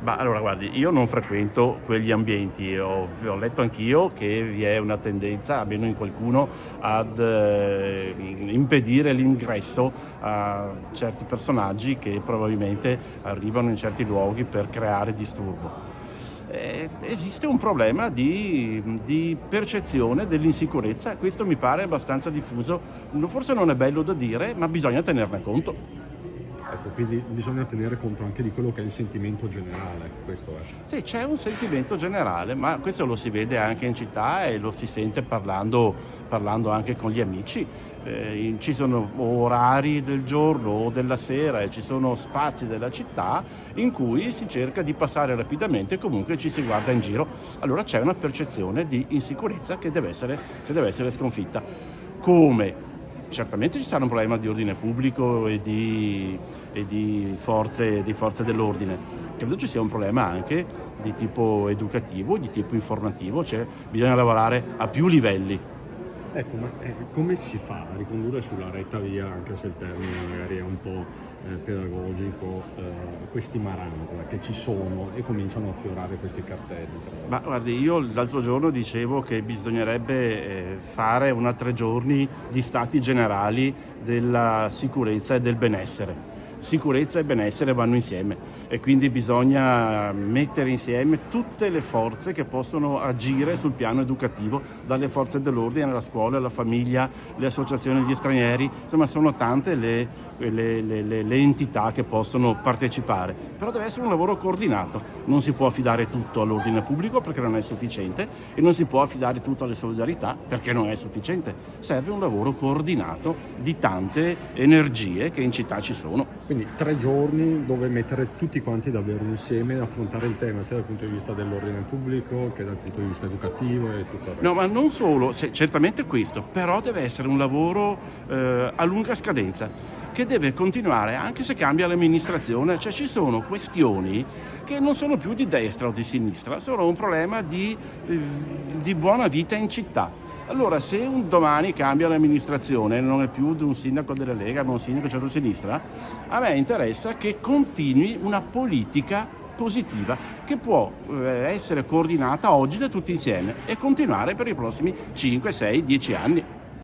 Ma allora guardi, io non frequento quegli ambienti, ho letto anch'io che vi è una tendenza, almeno in qualcuno, ad impedire l'ingresso a certi personaggi che probabilmente arrivano in certi luoghi per creare disturbo. Esiste un problema di percezione dell'insicurezza, questo mi pare abbastanza diffuso, forse non è bello da dire, ma bisogna tenerne conto. Ecco, quindi bisogna tenere conto anche di quello che è il sentimento generale, questo è. Sì, c'è un sentimento generale, ma questo lo si vede anche in città e lo si sente parlando anche con gli amici. Ci sono orari del giorno o della sera e ci sono spazi della città in cui si cerca di passare rapidamente e comunque ci si guarda in giro. Allora c'è una percezione di insicurezza che deve essere sconfitta. Come? Certamente ci sarà un problema di ordine pubblico e di forze dell'ordine. Credo ci sia un problema anche di tipo educativo, di tipo informativo, cioè bisogna lavorare a più livelli. Ecco, ma come si fa a ricondurre sulla retta via, anche se il termine magari è un po' pedagogico, questi maranza che ci sono e cominciano a affiorare questi cartelli? Ma guardi, io l'altro giorno dicevo che bisognerebbe fare 3 giorni di stati generali della sicurezza e del benessere. Sicurezza e benessere vanno insieme e quindi bisogna mettere insieme tutte le forze che possono agire sul piano educativo, dalle forze dell'ordine alla scuola, alla famiglia, le associazioni di stranieri, insomma sono tante le entità che possono partecipare, però deve essere un lavoro coordinato, non si può affidare tutto all'ordine pubblico perché non è sufficiente e non si può affidare tutto alle solidarietà perché non è sufficiente, serve un lavoro coordinato di tante energie che in città ci sono. Quindi 3 giorni dove mettere tutti quanti davvero insieme e affrontare il tema sia dal punto di vista dell'ordine pubblico che dal punto di vista educativo e tutto il resto. No, ma non solo, certamente questo, però deve essere un lavoro a lunga scadenza, che deve continuare anche se cambia l'amministrazione, cioè ci sono questioni che non sono più di destra o di sinistra, sono un problema di buona vita in città. Allora, se un domani cambia l'amministrazione, non è più di un sindaco della Lega, ma un sindaco centro-sinistra, a me interessa che continui una politica positiva che può essere coordinata oggi da tutti insieme e continuare per i prossimi 5, 6, 10 anni.